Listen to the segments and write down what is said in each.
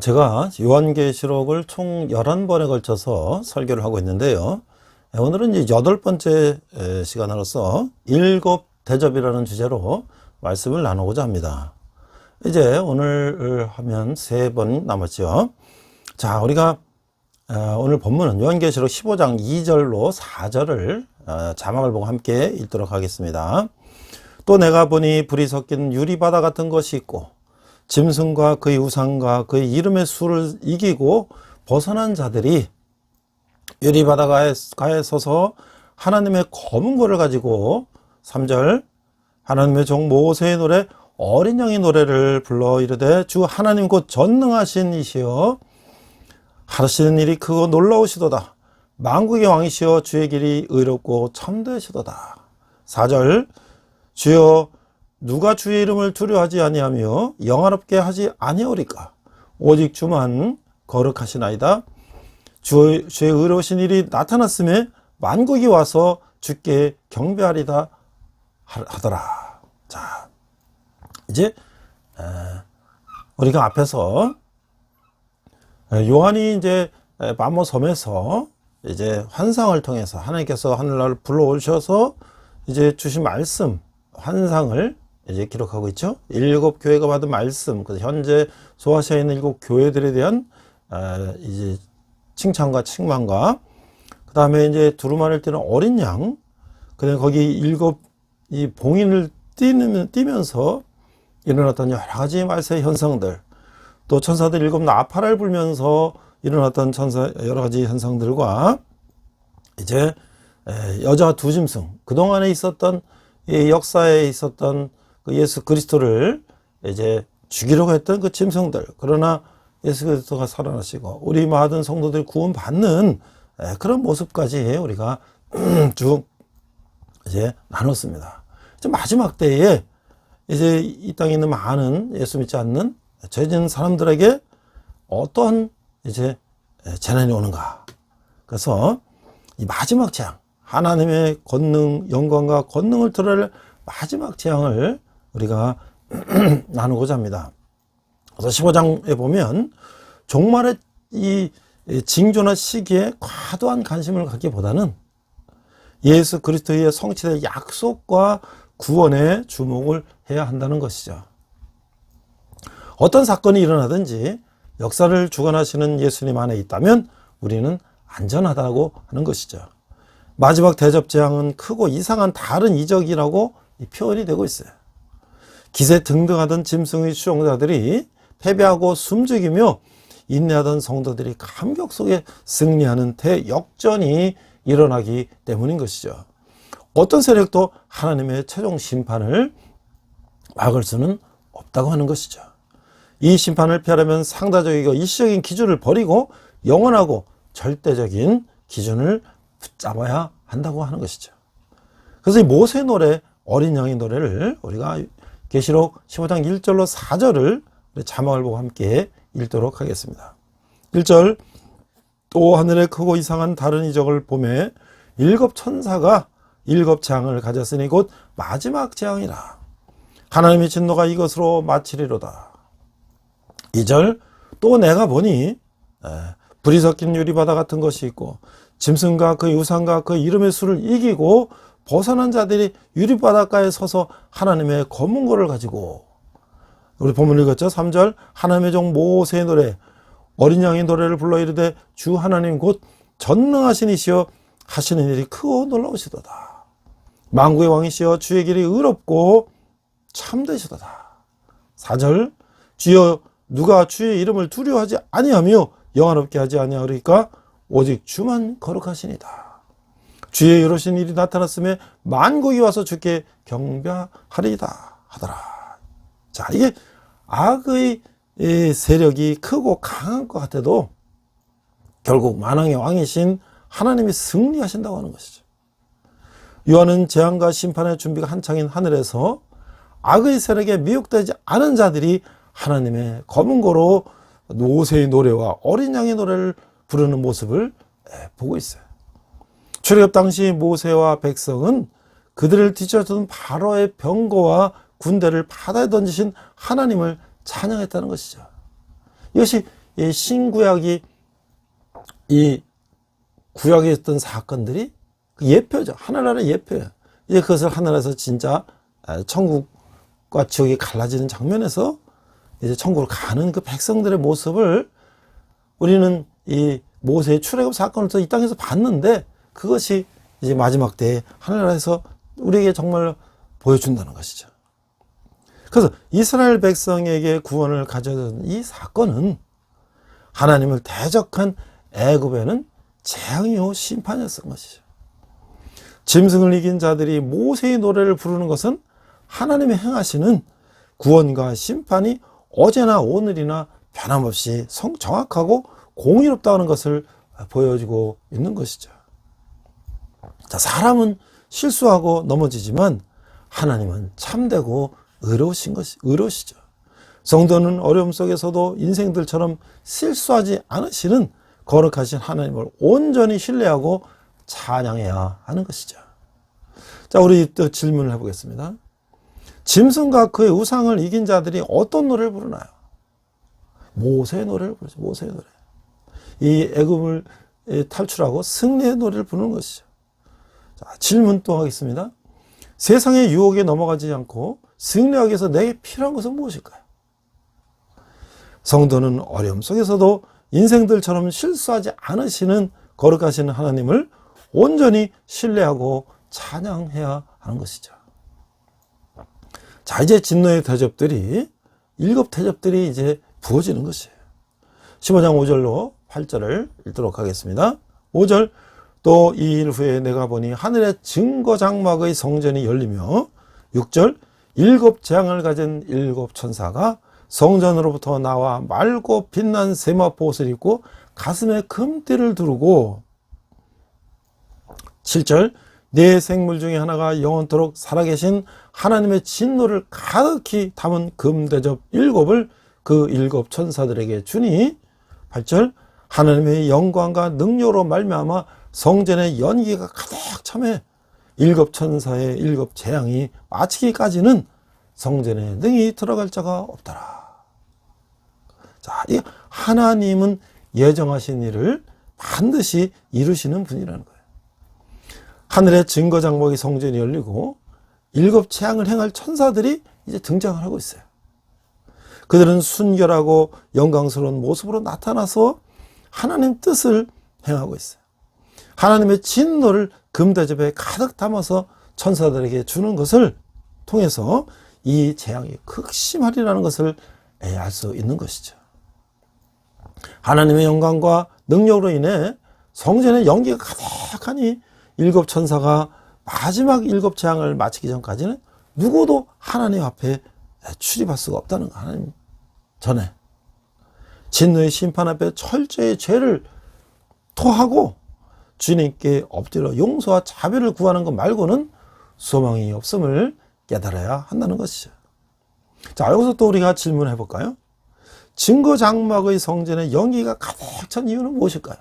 제가 요한계시록을 총 11번에 걸쳐서 설교를 하고 있는데요. 오늘은 이제 8번째 시간으로서 일곱 대접이라는 주제로 말씀을 나누고자 합니다. 이제 오늘 하면 3번 남았죠. 자, 우리가 오늘 본문은 요한계시록 15장 2절로 4절을 자막을 보고 함께 읽도록 하겠습니다. 또 내가 보니 불이 섞인 유리바다 같은 것이 있고 짐승과 그의 우상과 그의 이름의 수를 이기고 벗어난 자들이 유리바다가에 서서 하나님의 검은 고를 가지고 3절 하나님의 종 모세의 노래 어린 양의 노래를 불러 이르되 주 하나님 곧 전능하신 이시여 하시는 일이 크고 놀라우시도다. 만국의 왕이시여 주의 길이 의롭고 참되시도다. 4절 주여 누가 주의 이름을 두려워하지 아니하며 영화롭게 하지 아니하오리까. 오직 주만 거룩하시나이다. 주의 의로우신 일이 나타났음에 만국이 와서 주께 경배하리다 하더라. 자, 이제 우리가 앞에서 요한이 이제 바모 섬에서 이제 환상을 통해서 하나님께서 하늘나라를 불러오셔서 이제 주신 말씀 환상을 이제 기록하고 있죠. 7 교회가 받은 말씀, 현재 소아시아에 있는 7 교회들에 대한 이제 칭찬과 책망과 그 다음에 이제 두루마리를 띠는 어린 양, 그다음에 거기 7 이 봉인을 띠면서 일어났던 여러 가지 말세의 현상들, 또 천사들 7 나팔을 불면서 일어났던 여러 가지 현상들과 이제 여자 2 짐승, 그동안에 있었던 이 역사에 있었던 그 예수 그리스도를 이제 죽이려고 했던 그 짐승들, 그러나 예수 그리스도가 살아나시고 우리 모든 성도들이 구원받는 그런 모습까지 우리가 쭉 이제 나눴습니다. 이제 마지막 때에 이제 이 땅에 있는 많은 예수 믿지 않는 죄진 사람들에게 어떤 이제 재난이 오는가. 그래서 이 마지막 재앙, 하나님의 권능, 영광과 권능을 드러낼 마지막 재앙을 우리가 나누고자 합니다. 그래서 15장에 보면 종말의 이 징조나 시기에 과도한 관심을 갖기보다는 예수 그리스도의 성취된 약속과 구원에 주목을 해야 한다는 것이죠. 어떤 사건이 일어나든지 역사를 주관하시는 예수님 안에 있다면 우리는 안전하다고 하는 것이죠. 마지막 대접 재앙은 크고 이상한 다른 이적이라고 표현이 되고 있어요. 기세 등등하던 짐승의 수종자들이 패배하고 숨죽이며 인내하던 성도들이 감격 속에 승리하는 대역전이 일어나기 때문인 것이죠. 어떤 세력도 하나님의 최종 심판을 막을 수는 없다고 하는 것이죠. 이 심판을 피하려면 상대적이고 일시적인 기준을 버리고 영원하고 절대적인 기준을 붙잡아야 한다고 하는 것이죠. 그래서 이 모세의 노래, 어린 양의 노래를 우리가 계시록 15장 1절로 4절을 자막을 보고 함께 읽도록 하겠습니다. 1절 또 하늘에 크고 이상한 다른 이적을 보매 7 천사가 7 재앙을 가졌으니 곧 마지막 재앙이라. 하나님의 진노가 이것으로 마치리로다. 2절 또 내가 보니 불이 섞인 유리바다 같은 것이 있고 짐승과 그의 우상과 그의 이름의 수를 이기고 벗어난 자들이 유리바닷가에 서서 하나님의 검은 고를 가지고, 우리 본문 읽었죠. 3절 하나님의 종 모세의 노래 어린 양의 노래를 불러 이르되 주 하나님 곧 전능하신 이시여 하시는 일이 크고 놀라우시도다. 만국의 왕이시여 주의 길이 의롭고 참되시도다. 4절 주여 누가 주의 이름을 두려워하지 아니하며 영화롭게 하지 아니하리까. 오직 주만 거룩하시니다. 주의 이루신 일이 나타났음에 만국이 와서 주께 경배하리다 하더라. 자, 이게 악의 세력이 크고 강한 것 같아도 결국 만왕의 왕이신 하나님이 승리하신다고 하는 것이죠. 요한은 재앙과 심판의 준비가 한창인 하늘에서 악의 세력에 미혹되지 않은 자들이 하나님의 검은 고로 모세의 노래와 어린 양의 노래를 부르는 모습을 보고 있어요. 출애굽 당시 모세와 백성은 그들을 뒤쫓던 바로의 병거와 군대를 바다에 던지신 하나님을 찬양했다는 것이죠. 이것이 이 신구약이 이 구약에 있던 사건들이 그 예표죠. 하늘나라의 예표예요. 이제 그것을 하늘에서 진짜 천국과 지옥이 갈라지는 장면에서 이제 천국을 가는 그 백성들의 모습을 우리는 이 모세의 출애굽 사건을 이 땅에서 봤는데, 그것이 이제 마지막 때에 하늘나라에서 우리에게 정말 보여준다는 것이죠. 그래서 이스라엘 백성에게 구원을 가져온 이 사건은 하나님을 대적한 애굽에는 재앙이요 심판이었던 것이죠. 짐승을 이긴 자들이 모세의 노래를 부르는 것은 하나님의 행하시는 구원과 심판이 어제나 오늘이나 변함없이 정확하고 공의롭다는 것을 보여주고 있는 것이죠. 자, 사람은 실수하고 넘어지지만 하나님은 참되고 의로우시죠. 성도는 어려움 속에서도 인생들처럼 실수하지 않으시는 거룩하신 하나님을 온전히 신뢰하고 찬양해야 하는 것이죠. 자, 우리 또 질문을 해보겠습니다. 짐승과 그의 우상을 이긴 자들이 어떤 노래를 부르나요? 모세의 노래를 부르죠. 모세의 노래. 이 애굽을 탈출하고 승리의 노래를 부르는 것이죠. 자, 질문 또 하겠습니다. 세상의 유혹에 넘어가지 않고 승리하기 위해서 내게 필요한 것은 무엇일까요? 성도는 어려움 속에서도 인생들처럼 실수하지 않으시는 거룩하신 하나님을 온전히 신뢰하고 찬양해야 하는 것이죠. 자, 이제 진노의 대접들이, 7 대접들이 이제 부어지는 것이에요. 15장 5절로 8절을 읽도록 하겠습니다. 5절, 또 이 일 후에 내가 보니 하늘의 증거 장막의 성전이 열리며, 6절, 7 재앙을 가진 7 천사가 성전으로부터 나와 맑고 빛난 세마포 옷을 입고 가슴에 금띠를 두르고, 7절, 네 생물 중에 하나가 영원토록 살아계신 하나님의 진노를 가득히 담은 금대접 7을 그 7 천사들에게 주니, 8절, 하나님의 영광과 능력으로 말미암아 성전의 연기가 가득 차매 7 천사의 7 재앙이 마치기까지는 성전에 능히 들어갈 자가 없더라. 자, 이 하나님은 예정하신 일을 반드시 이루시는 분이라는 거예요. 하늘의 증거 장막의 성전이 열리고 7 재앙을 행할 천사들이 이제 등장을 하고 있어요. 그들은 순결하고 영광스러운 모습으로 나타나서 하나님 뜻을 행하고 있어요. 하나님의 진노를 금대접에 가득 담아서 천사들에게 주는 것을 통해서 이 재앙이 극심하리라는 것을 알 수 있는 것이죠. 하나님의 영광과 능력으로 인해 성전의 연기가 가득하니 7 천사가 마지막 7 재앙을 마치기 전까지는 누구도 하나님 앞에 출입할 수가 없다는 거. 하나님 전에 진노의 심판 앞에 철저히 죄를 토하고 주님께 엎드려 용서와 자비를 구하는 것 말고는 소망이 없음을 깨달아야 한다는 것이죠. 자, 여기서 또 우리가 질문해 볼까요? 증거 장막의 성전에 연기가 가득 찬 이유는 무엇일까요?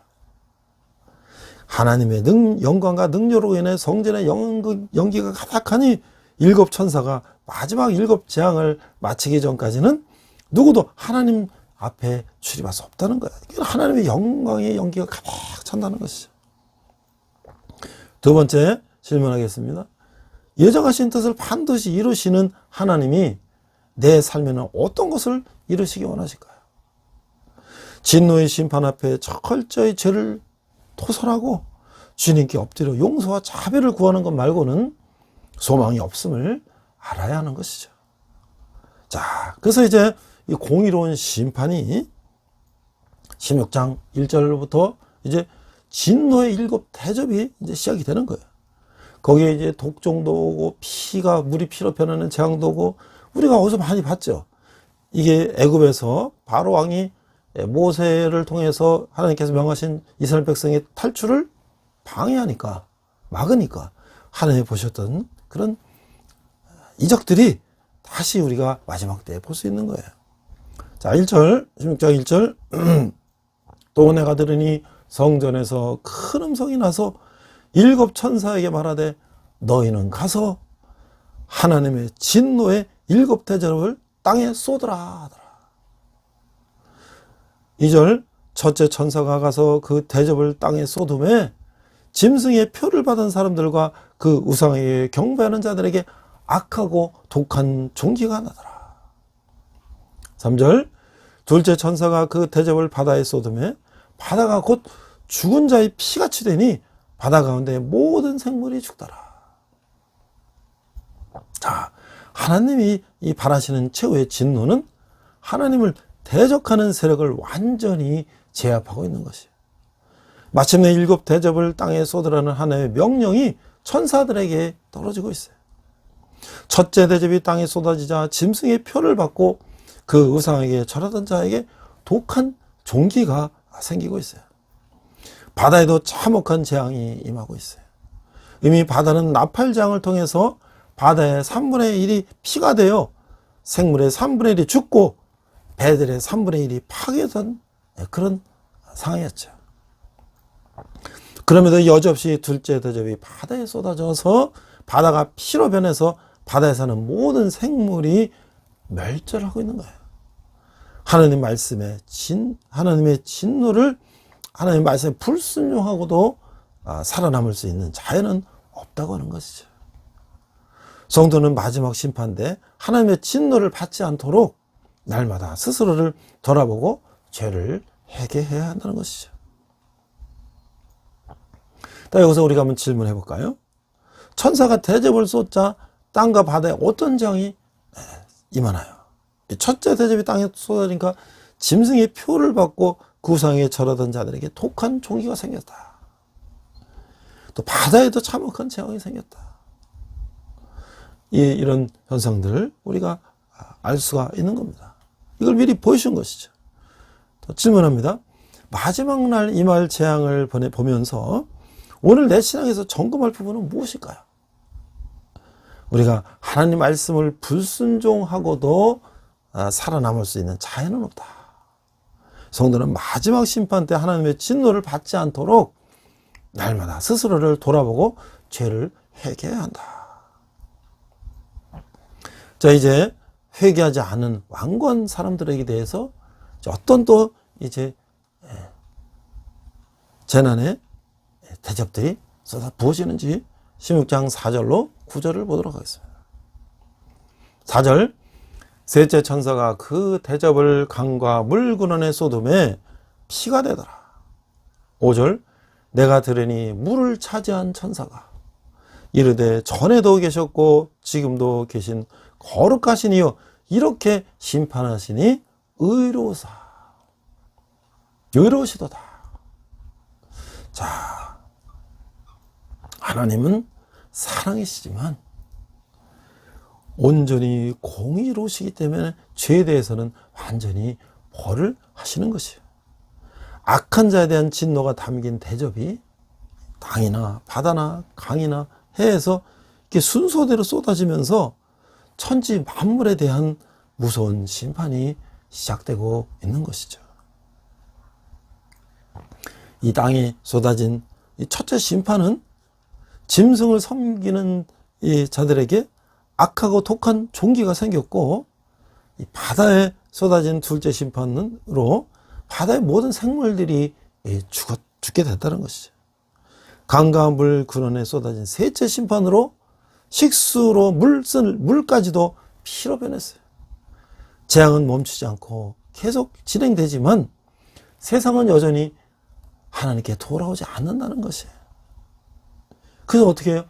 하나님의 영광과 능력으로 인해 성전에 연기가 가득하니 7 천사가 마지막 7 재앙을 마치기 전까지는 누구도 하나님 앞에 출입할 수 없다는 거예요. 하나님의 영광의 연기가 가득 찬다는 것이죠. 두 번째 질문하겠습니다. 예정하신 뜻을 반드시 이루시는 하나님이 내 삶에는 어떤 것을 이루시기 원하실까요? 진노의 심판 앞에 철저히 죄를 토설하고 주님께 엎드려 용서와 자비를 구하는 것 말고는 소망이 없음을 알아야 하는 것이죠. 자, 그래서 이제 이 공의로운 심판이 16장 1절부터 이제 진노의 7 대접이 이제 시작이 되는 거예요. 거기에 이제 독종도 오고 물이 피로 변하는 재앙도 오고, 우리가 어디서 많이 봤죠. 이게 애굽에서 바로 왕이 모세를 통해서 하나님께서 명하신 이스라엘 백성의 탈출을 방해하니까, 막으니까 하나님이 보셨던 그런 이적들이 다시 우리가 마지막 때에 볼 수 있는 거예요. 자, 1절, 16장 1절. 또 내가 들으니 성전에서 큰 음성이 나서 7 천사에게 말하되 너희는 가서 하나님의 진노의 7 대접을 땅에 쏟으라 하더라. 2절 첫째 천사가 가서 그 대접을 땅에 쏟음에 짐승의 표를 받은 사람들과 그 우상에게 경배하는 자들에게 악하고 독한 종기가 나더라. 3절 둘째 천사가 그 대접을 바다에 쏟음에 바다가 곧 죽은 자의 피같이 되니 바다 가운데 모든 생물이 죽더라. 자, 하나님이 이 바라시는 최후의 진노는 하나님을 대적하는 세력을 완전히 제압하고 있는 것이에요. 마침내 7 대접을 땅에 쏟으라는 하나님의 명령이 천사들에게 떨어지고 있어요. 첫째 대접이 땅에 쏟아지자 짐승의 표를 받고 그 우상에게 절하던 자에게 독한 종기가 생기고 있어요. 바다에도 참혹한 재앙이 임하고 있어요. 이미 바다는 나팔장을 통해서 바다의 3분의 1이 피가 되어 생물의 3분의 1이 죽고 배들의 3분의 1이 파괴된 그런 상황이었죠. 그럼에도 여지없이 둘째 대접이 바다에 쏟아져서 바다가 피로 변해서 바다에 사는 모든 생물이 멸절하고 있는 거예요. 하나님의 진노를 하나님의 말씀에 불순종하고도 살아남을 수 있는 자연은 없다고 하는 것이죠. 성도는 마지막 심판 때 하나님의 진노를 받지 않도록 날마다 스스로를 돌아보고 죄를 회개해야 한다는 것이죠. 여기서 우리가 한번 질문해 볼까요? 천사가 대접을 쏟자 땅과 바다에 어떤 재앙이 임하나요? 첫째 대접이 땅에 쏟아지니까 짐승의 표를 받고 그 우상에 절하던 자들에게 독한 종기가 생겼다. 또 바다에도 참혹한 재앙이 생겼다. 이런 현상들을 우리가 알 수가 있는 겁니다. 이걸 미리 보여준 것이죠. 또 질문합니다. 마지막 날 임할 재앙을 보면서 오늘 내 신앙에서 점검할 부분은 무엇일까요? 우리가 하나님 말씀을 불순종하고도 살아남을 수 있는 자연은 없다. 성도는 마지막 심판 때 하나님의 진노를 받지 않도록 날마다 스스로를 돌아보고 죄를 회개해야 한다. 자, 이제 회개하지 않은 완고한 사람들에게 대해서 어떤 또 이제 재난의 대접들이 쏟아 부어지는지 16장 4절로 9절을 보도록 하겠습니다. 4절 셋째 천사가 그 대접을 강과 물 근원에 쏟음에 피가 되더라. 5절 내가 들으니 물을 차지한 천사가 이르되 전에도 계셨고 지금도 계신 거룩하신 이여 이렇게 심판하시니 의로우시도다. 자, 하나님은 사랑이시지만 온전히 공의로우시기 때문에 죄에 대해서는 완전히 벌을 하시는 것이에요. 악한 자에 대한 진노가 담긴 대접이 땅이나 바다나 강이나 해에서 이렇게 순서대로 쏟아지면서 천지 만물에 대한 무서운 심판이 시작되고 있는 것이죠. 이 땅에 쏟아진 이 첫째 심판은 짐승을 섬기는 이 자들에게 악하고 독한 종기가 생겼고, 이 바다에 쏟아진 둘째 심판으로 바다의 모든 생물들이 죽게 됐다는 것이죠. 강과 물 근원에 쏟아진 셋째 심판으로 식수로 물까지도 피로 변했어요. 재앙은 멈추지 않고 계속 진행되지만 세상은 여전히 하나님께 돌아오지 않는다는 것이에요. 그래서 어떻게 해요?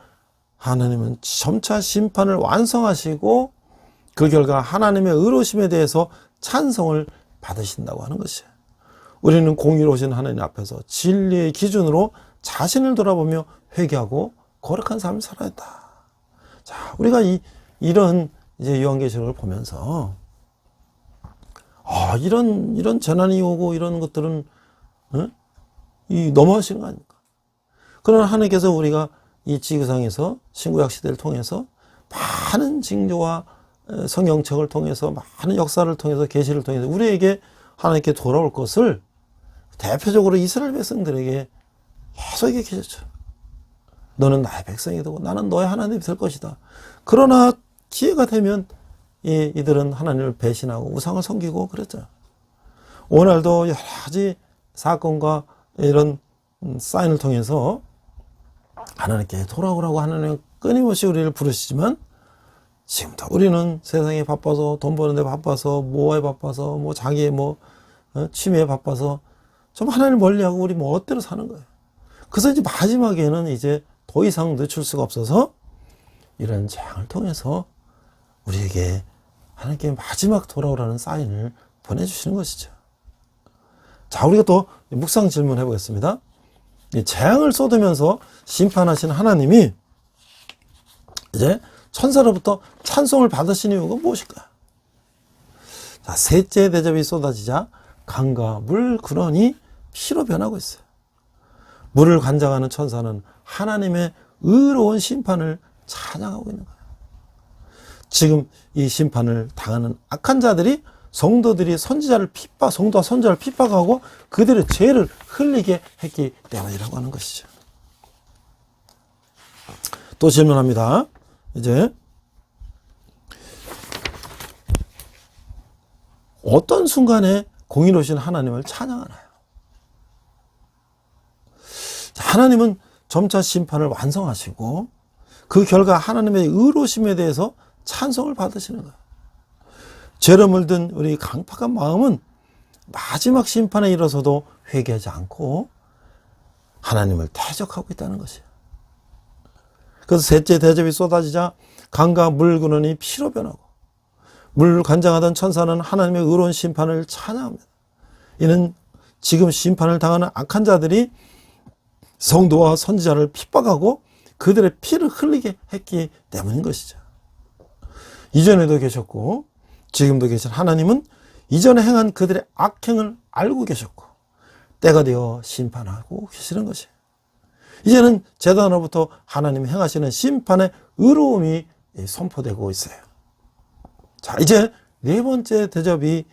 하나님은 점차 심판을 완성하시고 그 결과 하나님의 의로우심에 대해서 찬송을 받으신다고 하는 것이에요. 우리는 공의로우신 하나님 앞에서 진리의 기준으로 자신을 돌아보며 회개하고 거룩한 삶을 살아야 한다. 자, 우리가 이런 이제 요한계시록을 보면서 이런 재난이 오고 이런 것들은 너무하신 거 아닙니까? 그러나 하나님께서 우리가 이 지구상에서 신구약 시대를 통해서 많은 징조와 성경책을 통해서 많은 역사를 통해서 계시를 통해서 우리에게 하나님께 돌아올 것을 대표적으로 이스라엘 백성들에게 계속 얘기하셨죠. 너는 나의 백성이 되고 나는 너의 하나님이 될 것이다. 그러나 기회가 되면 이들은 하나님을 배신하고 우상을 섬기고 그랬죠. 오늘도 여러 가지 사건과 이런 사인을 통해서 하나님께 돌아오라고 하나님은 끊임없이 우리를 부르시지만, 지금도 우리는 세상에 바빠서, 돈 버는데 바빠서, 뭐에 바빠서, 뭐 자기의 취미에 바빠서 좀 하나님 멀리하고 우리 멋대로 사는 거예요. 그래서 이제 마지막에는 이제 더 이상 늦출 수가 없어서 이런 재앙을 통해서 우리에게 하나님께 마지막 돌아오라는 사인을 보내주시는 것이죠. 자, 우리가 또 묵상 질문해 보겠습니다. 재앙을 쏟으면서 심판하신 하나님이 이제 천사로부터 찬송을 받으신 이유가 무엇일까요? 자, 셋째 대접이 쏟아지자 강과 물 근원이 피로 변하고 있어요. 물을 관장하는 천사는 하나님의 의로운 심판을 찬양하고 있는 거예요. 지금 이 심판을 당하는 악한 자들이 성도와 선지자를 핍박하고 그들의 죄를 흘리게 했기 때문이라고 하는 것이죠. 또 질문합니다. 이제 어떤 순간에 공의로우신 하나님을 찬양하나요? 하나님은 점차 심판을 완성하시고 그 결과 하나님의 의로우심에 대해서 찬송을 받으시는 거예요. 죄로 물든 우리 강팍한 마음은 마지막 심판에 이르러서도 회개하지 않고 하나님을 대적하고 있다는 것이에요. 그래서 셋째 대접이 쏟아지자 강과 물 근원이 피로 변하고 물 관장하던 천사는 하나님의 의로운 심판을 찬양합니다. 이는 지금 심판을 당하는 악한 자들이 성도와 선지자를 핍박하고 그들의 피를 흘리게 했기 때문인 것이죠. 이전에도 계셨고 지금도 계신 하나님은 이전에 행한 그들의 악행을 알고 계셨고 때가 되어 심판하고 계시는 것이에요. 이제는 제단으로부터 하나님이 행하시는 심판의 의로움이 선포되고 있어요. 자, 이제 네 번째 대접이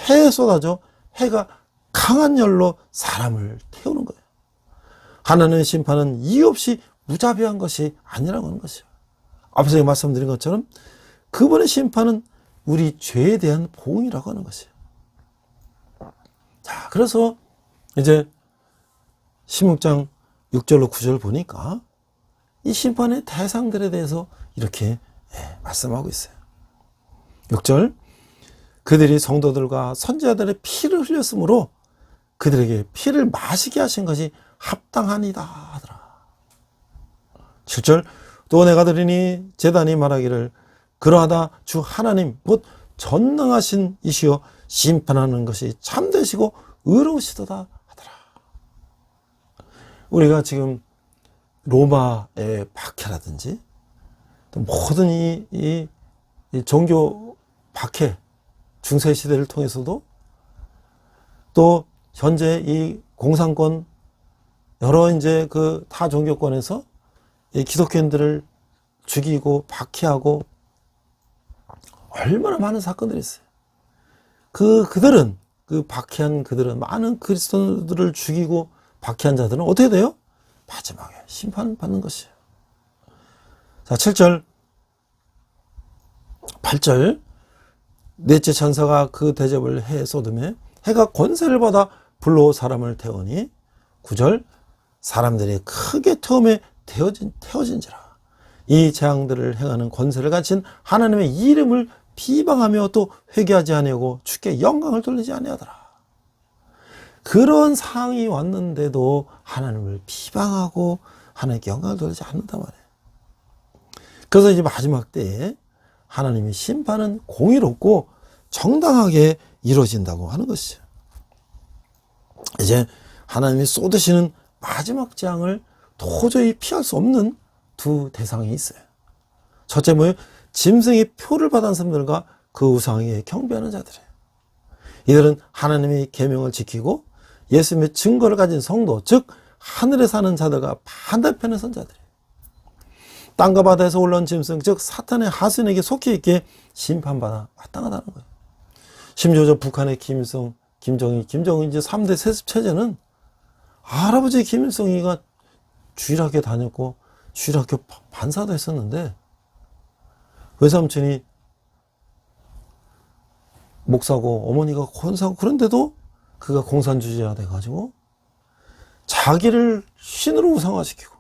해에 쏟아져 해가 강한 열로 사람을 태우는 거예요. 하나님의 심판은 이유 없이 무자비한 것이 아니라고 하는 것이죠. 앞서 말씀드린 것처럼 그분의 심판은 우리 죄에 대한 보응이라고 하는 것이에요. 자, 그래서 이제 16장 6절로 9절 보니까 이 심판의 대상들에 대해서 이렇게 말씀하고 있어요. 6절, 그들이 성도들과 선지자들의 피를 흘렸으므로 그들에게 피를 마시게 하신 것이 합당하니다 하더라. 7절, 또 내가 들으니 제단이 말하기를 그러하다 주 하나님 곧 전능하신 이시여 심판하는 것이 참되시고 의로우시도다 하더라. 우리가 지금 로마의 박해라든지 또 모든 이 종교 박해 중세 시대를 통해서도 또 현재 이 공산권 여러 이제 그 타 종교권에서 이 기독교인들을 죽이고 박해하고 얼마나 많은 사건들이 있어요. 그들은 그 박해한 그들은 많은 그리스도인들을 죽이고 박해한 자들은 어떻게 돼요? 마지막에 심판받는 것이에요. 자, 7절 8절 넷째 천사가 그 대접을 해에 쏟음에 해가 권세를 받아 불로 사람을 태우니 9절 사람들이 크게 태움에 태워진지라. 이 재앙들을 행하는 권세를 가진 하나님의 이름을 비방하며 또 회개하지 아니하고 주께 영광을 돌리지 아니하더라. 그런 상황이 왔는데도 하나님을 비방하고 하나님께 영광을 돌리지 않는단 말이에요. 그래서 이제 마지막 때에 하나님의 심판은 공의롭고 정당하게 이루어진다고 하는 것이죠. 이제 하나님이 쏟으시는 마지막 재앙을 도저히 피할 수 없는 두 대상이 있어요. 첫째 뭐예요? 짐승의 표를 받은 사람들과 그 우상에 경배하는 자들이에요. 이들은 하나님의 계명을 지키고 예수님의 증거를 가진 성도, 즉 하늘에 사는 자들과 반대편에 선 자들이에요. 땅과 바다에서 올라온 짐승, 즉 사탄의 하수인에게 속해 있게 심판받아 마땅하다는 거예요. 심지어 저 북한의 김정은 이제 3대 세습 체제는 할아버지 김일성이가 주일학교 다녔고 주일학교 반사도 했었는데 외삼촌이 목사고 어머니가 권사고 그런데도 그가 공산주의자 돼가지고 자기를 신으로 우상화시키고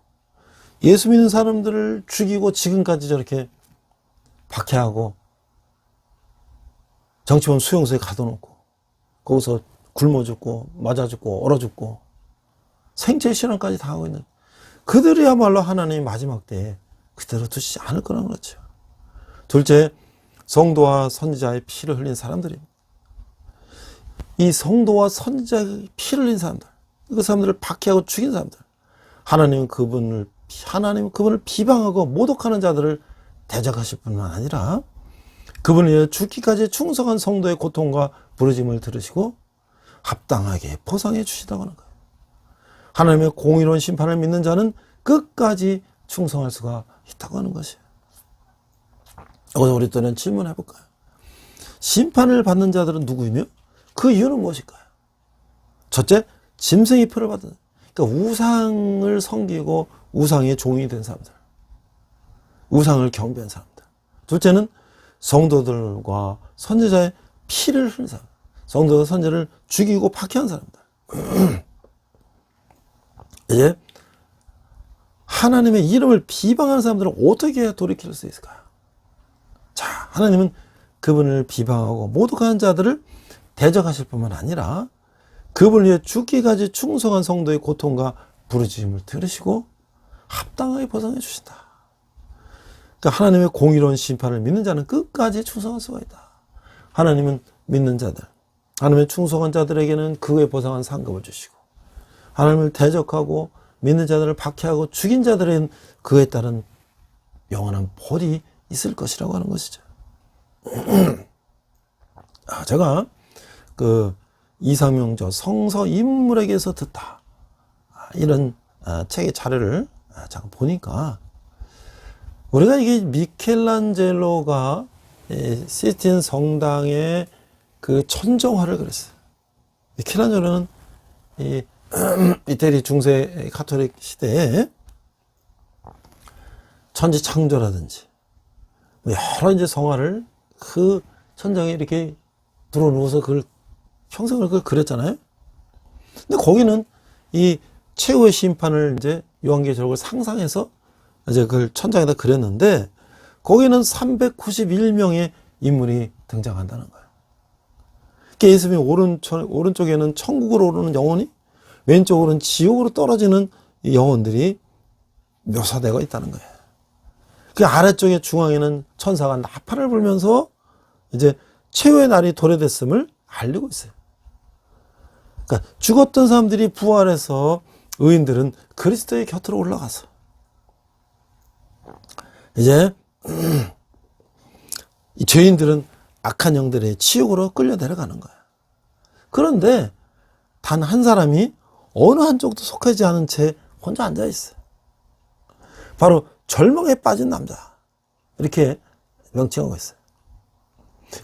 예수 믿는 사람들을 죽이고 지금까지 저렇게 박해하고 정치범 수용소에 가둬놓고 거기서 굶어 죽고 맞아 죽고 얼어 죽고 생체 실현까지 당하고 있는 그들이야말로 하나님의 마지막 때에 그대로 두시지 않을 거란 그렇죠. 둘째, 성도와 선지자의 피를 흘린 사람들입니다. 이 성도와 선지자의 피를 흘린 사람들, 그 사람들을 박해하고 죽인 사람들, 하나님은 그분을 비방하고 모독하는 자들을 대적하실 뿐만 아니라 그분을 위해 죽기까지 충성한 성도의 고통과 부르짐을 들으시고 합당하게 보상해 주시다고 하는 거예요. 하나님의 공의로운 심판을 믿는 자는 끝까지 충성할 수가 있다고 하는 것이에요. 여기서 우리 또는 질문해 볼까요? 심판을 받는 자들은 누구이며 그 이유는 무엇일까요? 첫째, 짐승의 표를 받은, 그러니까 우상을 섬기고 우상의 종이 된 사람들, 우상을 경배한 사람들. 둘째는 성도들과 선지자의 피를 흘린 사람, 성도와 선지자를 죽이고 박해한 사람들. 이제 하나님의 이름을 비방하는 사람들은 어떻게 돌이킬 수 있을까요? 자, 하나님은 그분을 비방하고 모독하는 자들을 대적하실 뿐만 아니라 그분을 위해 죽기까지 충성한 성도의 고통과 부르짖음을 들으시고 합당하게 보상해 주신다. 그러니까 하나님의 공의로운 심판을 믿는 자는 끝까지 충성할 수가 있다. 하나님은 믿는 자들, 하나님의 충성한 자들에게는 그에 보상한 상급을 주시고 하나님을 대적하고 믿는 자들을 박해하고 죽인 자들은 그에 따른 영원한 벌이 있을 것이라고 하는 것이죠. 제가 그 이상명저 성서 인물에게서 듣다 이런 책의 자료를 잠깐 보니까 우리가 이게 미켈란젤로가 시스틴 성당의 그 천정화를 그렸어요. 미켈란젤로는 이 이태리 중세 가톨릭 시대에 천지 창조라든지 여러 이제 성화를 그 천장에 이렇게 들어누워서 그걸 형상을 그걸 그렸잖아요. 근데 거기는 이 최후의 심판을 이제 요한계시록을 상상해서 이제 그걸 천장에다 그렸는데 거기는 391명의 인물이 등장한다는 거예요. 예수님이 오른쪽에는 천국으로 오르는 영혼이, 왼쪽으로는 지옥으로 떨어지는 영혼들이 묘사되고 있다는 거예요. 그 아래쪽에 중앙에는 천사가 나팔을 불면서 이제 최후의 날이 도래됐음을 알리고 있어요. 그러니까 죽었던 사람들이 부활해서 의인들은 그리스도의 곁으로 올라가서 이제 이 죄인들은 악한 영들의 지옥으로 끌려 내려가는 거야. 그런데 단 한 사람이 어느 한쪽도 속하지 않은 채 혼자 앉아 있어요. 바로 절망에 빠진 남자, 이렇게 명칭하고 있어요.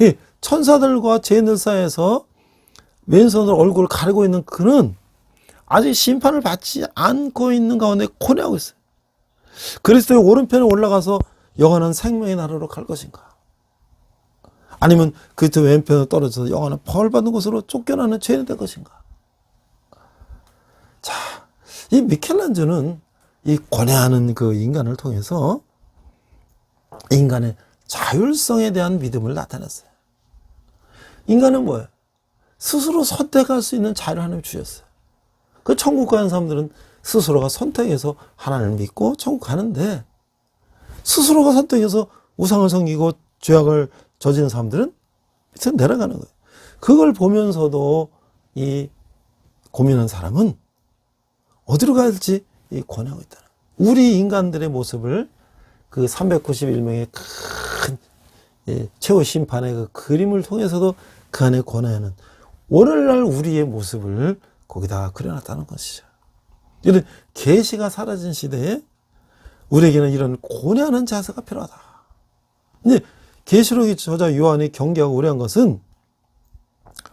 이 천사들과 죄인들 사이에서 왼손으로 얼굴을 가리고 있는 그는 아직 심판을 받지 않고 있는 가운데 고뇌하고 있어요. 그리스도의 오른편에 올라가서 영원한 생명의 나라로 갈 것인가? 아니면 그리스도 왼편으로 떨어져서 영원한 벌 받는 곳으로 쫓겨나는 죄인이 될 것인가? 자, 이 미켈란젤로는 이 고뇌하는 그 인간을 통해서 인간의 자율성에 대한 믿음을 나타냈어요. 인간은 뭐예요? 스스로 선택할 수 있는 자유를 하나님 주셨어요. 그 천국 가는 사람들은 스스로가 선택해서 하나님을 믿고 천국 가는데 스스로가 선택해서 우상을 섬기고 죄악을 저지른 사람들은 밑으로 내려가는 거예요. 그걸 보면서도 이 고민한 사람은 어디로 가야 할지 고뇌하고 있다는 거예요. 우리 인간들의 모습을 그 391명의 큰 최후 심판의 그 그림을 통해서도 그 안에 고뇌하는 오늘날 우리의 모습을 거기다 그려놨다는 것이죠. 이런 계시가 사라진 시대에 우리에게는 이런 고뇌하는 자세가 필요하다. 근데 계시록의 저자 요한이 경계하고 우려한 것은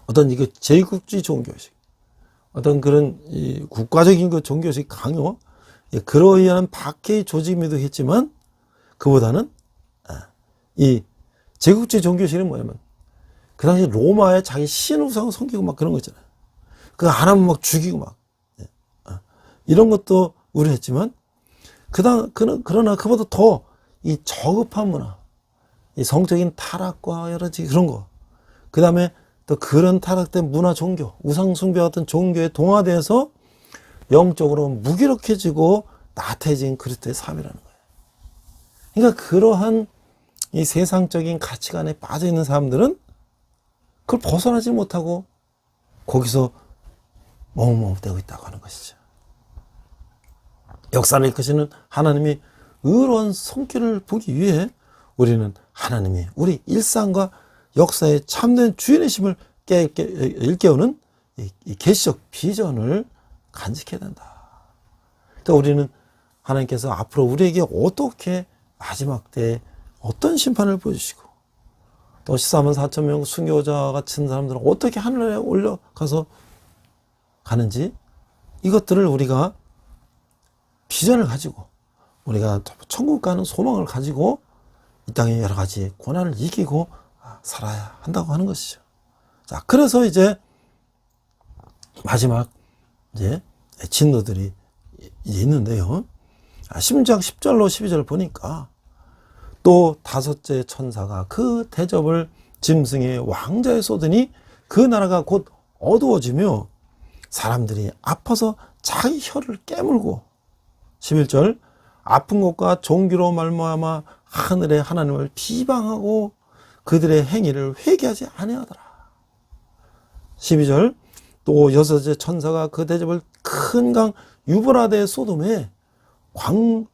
어떤 이게 제국주의 종교식, 어떤 그런 이 국가적인 그 종교식 강요, 그러한 박해의 조짐이기도 했지만 그보다는 이 제국주의 종교식은 뭐냐면 그 당시 로마의 자기 신 우상을 섬기고 막 그런 거 있잖아요. 그 안 하면 막 죽이고 막. 이런 것도 우려했지만, 그러나 그보다 더 이 저급한 문화, 이 성적인 타락과 여러 가지 그런 거, 그 다음에 또 그런 타락된 문화 종교, 우상숭배 같은 종교에 동화돼서 영적으로 무기력해지고 나태해진 그리스도의 삶이라는 거예요. 그러니까 그러한 이 세상적인 가치관에 빠져 있는 사람들은 그걸 벗어나지 못하고 거기서 머뭇머뭇대고 있다고 하는 것이죠. 역사를 이끄시는 하나님이 의로운 손길을 보기 위해 우리는 하나님이 우리 일상과 역사의 참된 주인이심을 일깨우는 이 계시적 비전을 간직해야 된다. 그러니까 우리는 하나님께서 앞으로 우리에게 어떻게 마지막 때에 어떤 심판을 보여주시고 또 14만 4천 명 순교자 같은 사람들은 어떻게 하늘에 올라가서 가는지 이것들을 우리가 비전을 가지고 우리가 천국 가는 소망을 가지고 이 땅의 여러 가지 고난을 이기고 살아야 한다고 하는 것이죠. 자, 그래서 이제 마지막 이제 진노들이 있는데요. 16장 10절로 12절 보니까 또 다섯째 천사가 그 대접을 짐승의 왕자에 쏟으니 그 나라가 곧 어두워지며 사람들이 아파서 자기 혀를 깨물고 11절 아픈 것과 종기로 말미암아 하늘의 하나님을 비방하고 그들의 행위를 회개하지 아니하더라. 12절 또 여섯째 천사가 그 대접을 큰 강 유브라데의 소돔에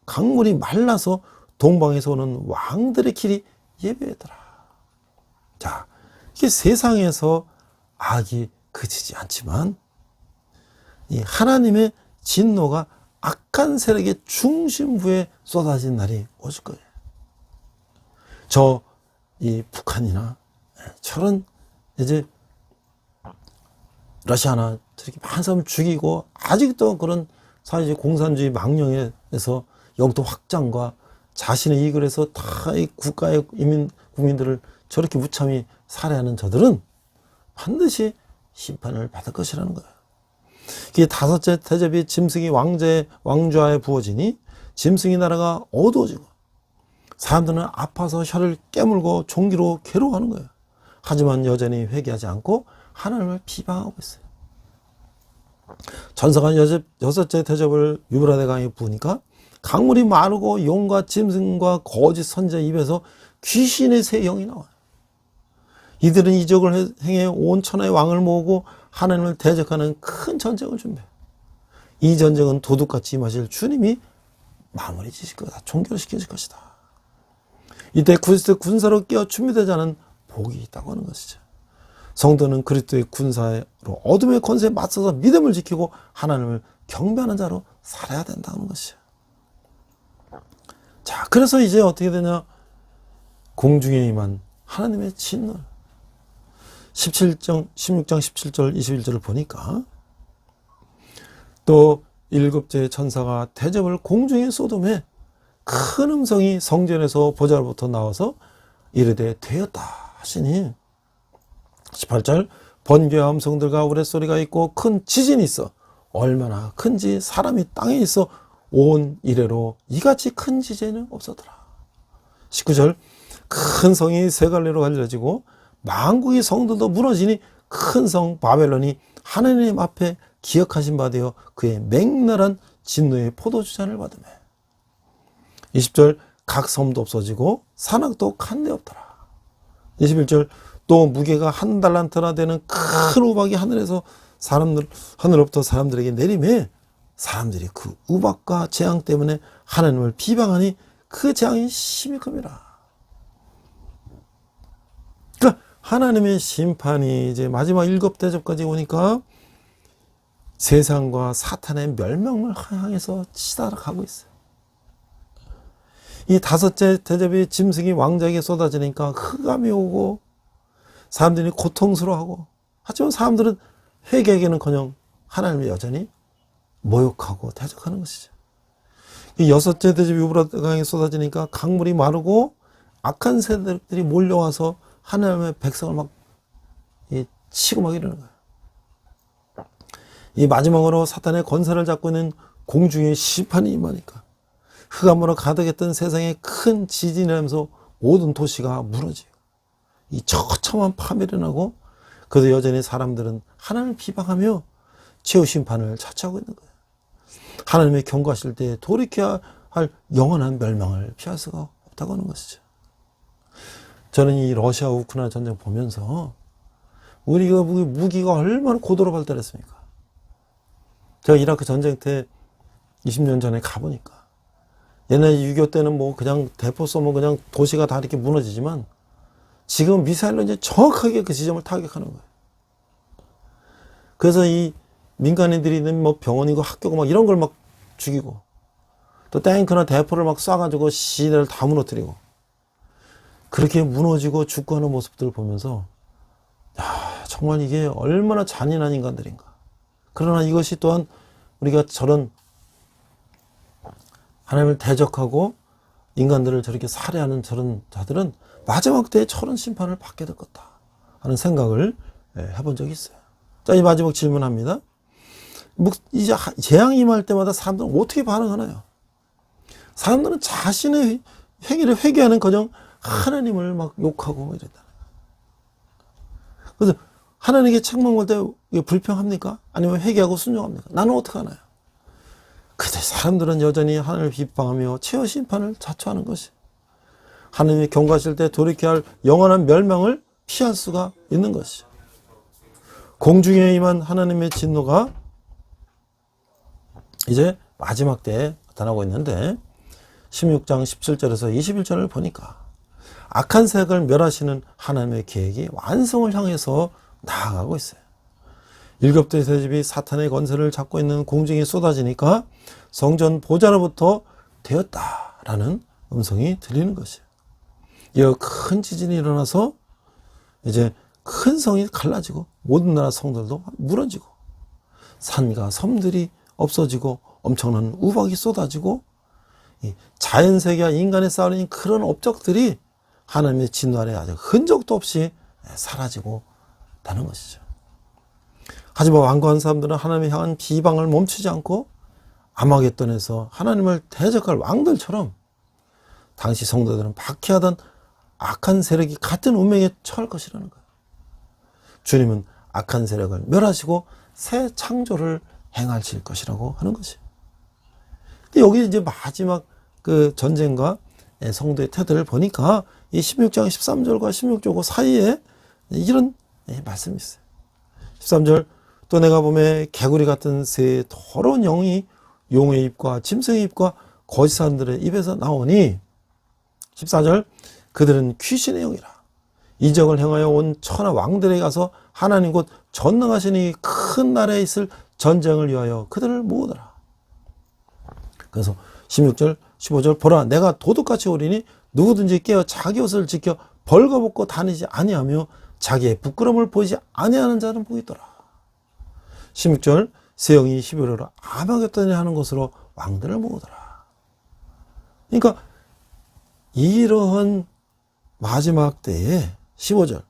강물이 말라서 동방에서 오는 왕들의 길이 예배하더라. 자, 이게 세상에서 악이 그치지 않지만 이 하나님의 진노가 악한 세력의 중심부에 쏟아진 날이 오실 거예요. 이 북한이나 저런 이제 러시아나 저렇게 많은 사람을 죽이고 아직도 그런 사회주의 공산주의 망령에서 영토 확장과 자신의 이익을 해서 다 이 국가의 국민들을 저렇게 무참히 살해하는 저들은 반드시 심판을 받을 것이라는 거예요. 이게 다섯째 대접이 짐승이 왕좌에 부어지니 짐승의 나라가 어두워지고 사람들은 아파서 혀를 깨물고 종기로 괴로워하는 거예요. 하지만 여전히 회개하지 않고 하나님을 비방하고 있어요. 천사가 여섯째 대접을 유브라데 강에 부으니까 강물이 마르고 용과 짐승과 거짓 선지자 입에서 귀신의 세 영이 나와요. 이들은 이적을 행해 온 천하의 왕을 모으고 하나님을 대적하는 큰 전쟁을 준비해요. 이 전쟁은 도둑같이 임하실 주님이 마무리 지실 거다. 종결 시켜질 것이다. 이때 그리스도의 군사로 깨어 준비되지 않은 복이 있다고 하는 것이죠. 성도는 그리스도의 군사로 어둠의 권세에 맞서서 믿음을 지키고 하나님을 경배하는 자로 살아야 된다는 것이죠. 자, 그래서 이제 어떻게 되냐? 공중에 임한 하나님의 진노. 16장 17절 21절을 보니까 또 일곱째 천사가 대접을 공중에 쏟음에 큰 음성이 성전에서 보좌로부터 나와서 이르되 되었다 하시니 18절 번개와 음성들과 우레소리가 있고 큰 지진이 있어 얼마나 큰지 사람이 땅에 있어 온 이래로 이같이 큰 지진은 없었더라. 19절 큰 성이 세 갈래로 갈려지고 만국의 성들도 무너지니 큰 성 바벨론이 하나님 앞에 기억하신 바 되어 그의 맹렬한 진노의 포도주잔을 받으며 20절 각 섬도 없어지고 산악도 간데 없더라. 21절 또 무게가 한 달란트나 되는 큰 우박이 하늘로부터 사람들에게 내리매 사람들이 그 우박과 재앙 때문에 하나님을 비방하니 그 재앙이 심히 큽니다. 그러니까 하나님의 심판이 이제 마지막 일곱 대접까지 오니까 세상과 사탄의 멸망을 향해서 치달아가고 있어요. 이 다섯째 대접이 짐승이 왕자에게 쏟아지니까 흑암이 오고 사람들이 고통스러워하고 하지만 사람들은 회개에게는커녕 하나님을 여전히 모욕하고 대적하는 것이죠. 이 여섯째 대접이 유브라데 강에 쏟아지니까 강물이 마르고 악한 세력들이 몰려와서 하나님의 백성을 막 치고 막 이러는 거예요. 이 마지막으로 사탄의 권세를 잡고 있는 공중의 심판이 임하니까 흑암으로 가득했던 세상에 큰 지진이 나면서 모든 도시가 무너지고 이 처참한 파멸이 나고, 그래도 여전히 사람들은 하나님을 비방하며 최후 심판을 자처하고 있는 거예요. 하나님의 경고하실 때 돌이켜야 할 영원한 멸망을 피할 수가 없다고 하는 것이죠. 저는 이 러시아 우크라이나 전쟁 보면서 우리가 무기가 얼마나 고도로 발달했습니까? 제가 이라크 전쟁 때 20년 전에 가보니까 옛날 6.25 때는 뭐 그냥 대포 쏘면 그냥 도시가 다 이렇게 무너지지만 지금 미사일로 이제 정확하게 그 지점을 타격하는 거예요. 그래서 이 민간인들이 있는 뭐 병원이고 학교고 막 이런 걸 막 죽이고, 또 탱크나 대포를 막 쏴가지고 시내를 다 무너뜨리고, 그렇게 무너지고 죽고 하는 모습들을 보면서 야, 정말 이게 얼마나 잔인한 인간들인가. 그러나 이것이 또한 우리가 저런 하나님을 대적하고 인간들을 저렇게 살해하는 저런 자들은 마지막 때에 저런 심판을 받게 될 거다 하는 생각을 해본 적이 있어요. 자, 이 마지막 질문합니다. 이제 재앙이 임할 때마다 사람들은 어떻게 반응하나요? 사람들은 자신의 행위를 회개하는커녕 하나님을 막 욕하고 뭐 이랬다. 그래서 하나님께 책망할 때 불평합니까? 아니면 회개하고 순종합니까? 나는 어떻게 하나요? 근데 사람들은 여전히 하나님을 비방하며 최후 심판을 자초하는 것이, 하나님이 경고하실 때 돌이켜야 할 영원한 멸망을 피할 수가 있는 것이죠. 공중에 임한 하나님의 진노가 이제 마지막 때에 나타나고 있는데, 16장 17절에서 21절을 보니까 악한 세력을 멸하시는 하나님의 계획이 완성을 향해서 나아가고 있어요. 일곱대 세집이 사탄의 권세를 잡고 있는 공중에 쏟아지니까 성전 보좌로부터 되었다라는 음성이 들리는 것이에요. 이 큰 지진이 일어나서 이제 큰 성이 갈라지고 모든 나라 성들도 무너지고 산과 섬들이 없어지고 엄청난 우박이 쏟아지고 자연세계와 인간의 싸우는 그런 업적들이 하나님의 진노 아래 아주 흔적도 없이 사라지고 다는 것이죠. 하지만 완고한 사람들은 하나님을 향한 비방을 멈추지 않고 아마겟돈에서 하나님을 대적할 왕들처럼 당시 성도들은 박해하던 악한 세력이 같은 운명에 처할 것이라는 거예요. 주님은 악한 세력을 멸하시고 새 창조를 행하실 것이라고 하는 것이에요. 근데 여기 이제 마지막 그 전쟁과 성도의 태도를 보니까 이 16장 13절과 16절 그 사이에 이런 말씀이 있어요. 13절, 또 내가 보매 개구리 같은 새 더러운 영이 용의 입과 짐승의 입과 거짓 사람들의 입에서 나오니, 14절, 그들은 귀신의 영이라 이적을 행하여 온 천하 왕들에게 가서 하나님 곧 전능하신 이 큰 나라에 있을 전쟁을 위하여 그들을 모으더라. 그래서 16절 15절, 보라 내가 도둑같이 오리니 누구든지 깨어 자기 옷을 지켜 벌거벗고 다니지 아니하며 자기의 부끄러움을 보이지 아니하는 자는 보이더라. 16절, 새 영이 11월로 아마겟돈에 하는 것으로 왕들을 모으더라. 그러니까 이러한 마지막 때에 15절,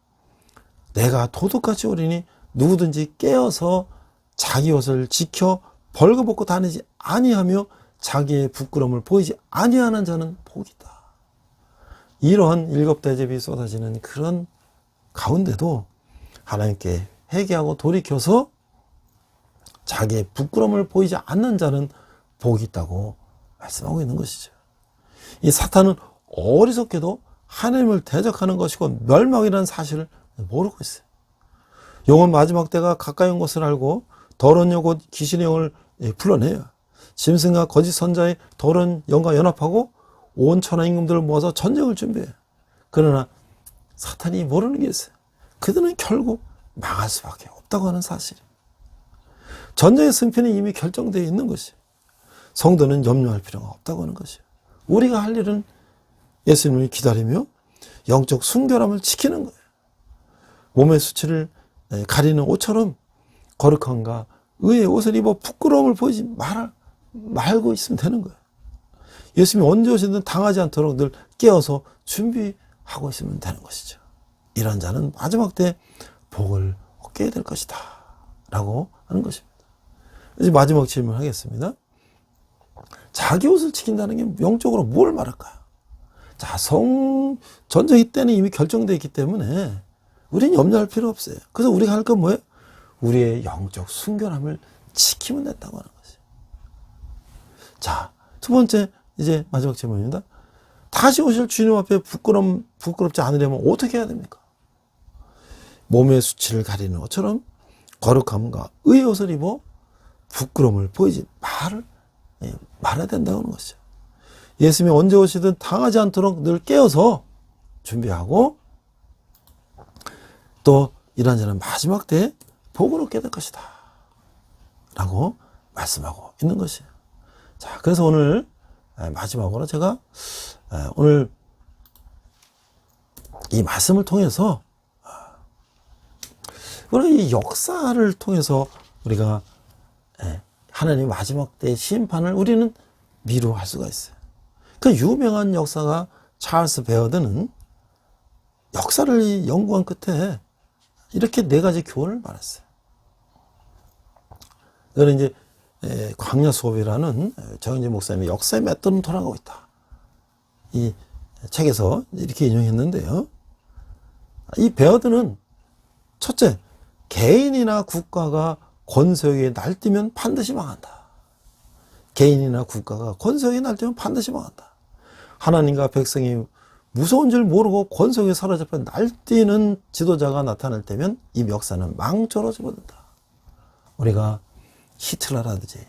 내가 도둑같이 오리니 누구든지 깨어서 자기 옷을 지켜 벌거벗고 다니지 아니하며 자기의 부끄러움을 보이지 아니하는 자는 복이다. 이러한 일곱 대접이 쏟아지는 그런 가운데도 하나님께 회개하고 돌이켜서 자기의 부끄러움을 보이지 않는 자는 복이 있다고 말씀하고 있는 것이죠. 이 사탄은 어리석게도 하나님을 대적하는 것이고 멸망이라는 사실을 모르고 있어요. 영은 마지막 때가 가까이 온 것을 알고 더러운 영 곧 귀신의 영을 불러내요. 짐승과 거짓 선자의 더러운 영과 연합하고 온 천하 임금들을 모아서 전쟁을 준비해요. 그러나 사탄이 모르는 게 있어요. 그들은 결국 망할 수밖에 없다고 하는 사실이에요. 전쟁의 승패는 이미 결정되어 있는 것이에요. 성도는 염려할 필요가 없다고 하는 것이에요. 우리가 할 일은 예수님을 기다리며 영적 순결함을 지키는 거예요. 몸의 수치를 가리는 옷처럼 거룩함과 의의 옷을 입어 부끄러움을 보이지 말고 있으면 되는 거예요. 예수님이 언제 오시든 당하지 않도록 늘 깨어서 준비하고 있으면 되는 것이죠. 이런 자는 마지막 때 복을 얻게 될 것이다 라고 하는 것입니다. 이제 마지막 질문 하겠습니다. 자기 옷을 지킨다는 게 영적으로 뭘 말할까요? 자, 전쟁이 때는 이미 결정되어 있기 때문에 우리는 염려할 필요 없어요. 그래서 우리가 할 건 뭐예요? 우리의 영적 순결함을 지키면 된다고 하는 것이에요. 자, 두 번째, 이제 마지막 질문입니다. 다시 오실 주님 앞에 부끄럽지 않으려면 어떻게 해야 됩니까? 몸의 수치를 가리는 것처럼 거룩함과 의의 옷을 입어 부끄러움을 보이지 말아야 된다고 하는 것이죠. 예수님이 언제 오시든 당하지 않도록 늘 깨어서 준비하고 또 이런저런 마지막 때에 복으로 깨달 것이다 라고 말씀하고 있는 것이에요. 자, 그래서 오늘 마지막으로 제가 오늘 이 말씀을 통해서 우리가 이 역사를 통해서 우리가 하나님 마지막 때의 심판을 우리는 미루할 수가 있어요. 그 유명한 역사가 찰스 베어드는 역사를 연구한 끝에 이렇게 네 가지 교훈을 말했어요. 이거는 이제 광야 수업이라는 정은진 목사님의 역사의 맷돌은 돌아가고 있다. 이 책에서 이렇게 인용했는데요. 이 베어드는 첫째, 개인이나 국가가 권세에 날뛰면 반드시 망한다. 개인이나 국가가 권세에 날뛰면 반드시 망한다. 하나님과 백성이 무서운 줄 모르고 권세에 사로잡혀 날뛰는 지도자가 나타날 때면 이 역사는 망조로 접어든다. 우리가 히틀러라든지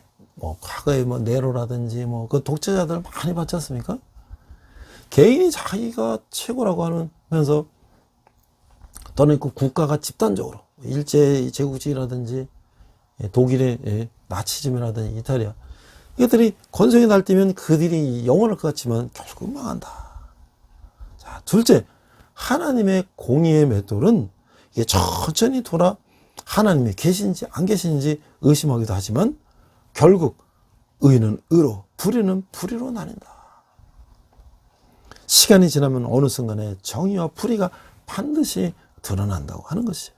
과거에 네로라든지 그 독재자들 많이 봤지 않습니까? 개인이 자기가 최고라고 하면서 또는 그 국가가 집단적으로 일제 제국주의라든지 독일의 나치즘이라든지 이탈리아 이것들이 권세에 날뛰면 그들이 영원할 것 같지만 결국 망한다. 자, 둘째, 하나님의 공의의 맷돌은 이게 천천히 돌아 하나님이 계신지 안 계신지 의심하기도 하지만 결국 의는 의로 불의는 불의로 나뉜다. 시간이 지나면 어느 순간에 정의와 불의가 반드시 드러난다고 하는 것이에요.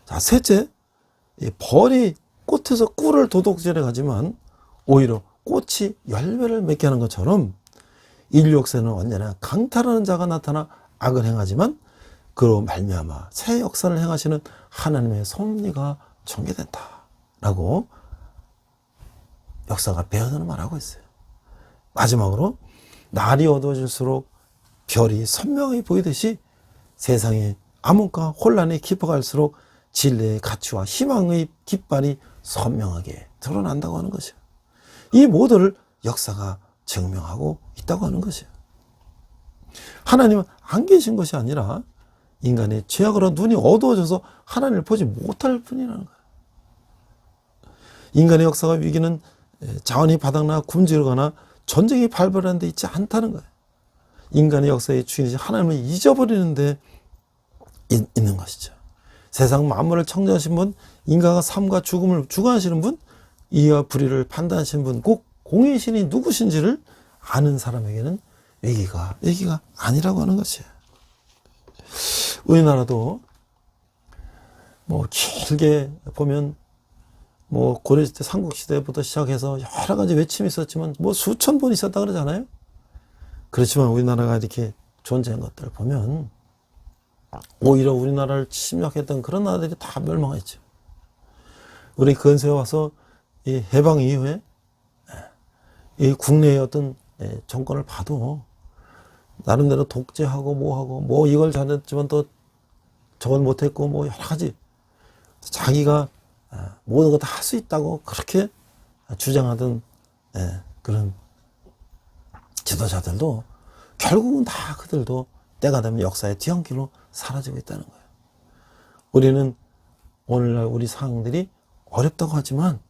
자, 셋째, 이 벌이 꽃에서 꿀을 도둑질해 가지만 오히려 꽃이 열매를 맺게 하는 것처럼 인류 역사는 언제나 강탈하는 자가 나타나 악을 행하지만 그로 말미암아 새 역사를 행하시는 하나님의 섭리가 전개된다 라고 역사가 베어드는 말하고 있어요. 마지막으로 날이 어두워질수록 별이 선명히 보이듯이 세상의 암흑과 혼란이 깊어갈수록 진리의 가치와 희망의 깃발이 선명하게 드러난다고 하는 것이에요. 이 모두를 역사가 증명하고 있다고 하는 것이에요. 하나님은 안 계신 것이 아니라 인간의 죄악으로 눈이 어두워져서 하나님을 보지 못할 뿐이라는 거예요. 인간의 역사가 위기는 자원이 바닥나 굶주리거나 전쟁이 발발하는 데 있지 않다는 거예요. 인간의 역사의 주인이신 하나님을 잊어버리는 데 있는 것이죠. 세상 만물을 창조하신 분, 인간과 삶과 죽음을 주관하시는 분, 이와 불의를 판단하시는 분, 꼭 공의의 신이 누구신지를 아는 사람에게는 위기가 아니라고 하는 것이에요. 우리나라도 길게 보면 고려시대 삼국시대부터 시작해서 여러 가지 외침이 있었지만 수천 번 있었다 그러잖아요. 그렇지만 우리나라가 이렇게 존재한 것들을 보면 오히려 우리나라를 침략했던 그런 나라들이 다 멸망했죠. 우리 근세에 와서 이 해방 이후에 이 국내의 어떤 정권을 봐도 나름대로 독재하고 뭐하고 이걸 잘했지만 또 저건 못했고 여러 가지 자기가 모든 거 다 할 수 있다고 그렇게 주장하던 그런 지도자들도 결국은 다 그들도 때가 되면 역사의 뒤안길로 사라지고 있다는 거예요. 우리는 오늘날 우리 상황들이 어렵다고 하지만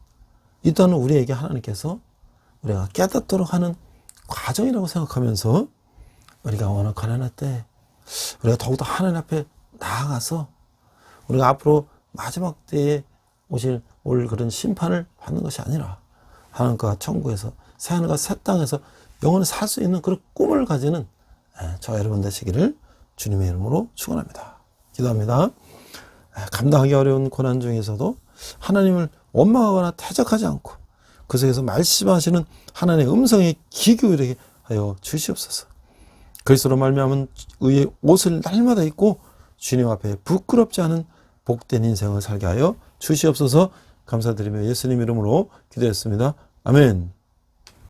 일단은 우리에게 하나님께서 우리가 깨닫도록 하는 과정이라고 생각하면서 우리가 오늘 가난할 때 우리가 더욱더 하나님 앞에 나아가서 우리가 앞으로 마지막 때에 올 그런 심판을 받는 것이 아니라 하나님과 천국에서 새하늘과 새 땅에서 영원히 살 수 있는 그런 꿈을 가지는 저 여러분 되시기를 주님의 이름으로 축원합니다. 기도합니다. 감당하기 어려운 고난 중에서도 하나님을 원망하거나 퇴적하지 않고 그 속에서 말씀하시는 하나님의 음성에 귀 기울이게 하여 주시옵소서. 그리스도로 말미암은 의의 옷을 날마다 입고 주님 앞에 부끄럽지 않은 복된 인생을 살게 하여 주시옵소서. 감사드리며 예수님 이름으로 기도했습니다. 아멘.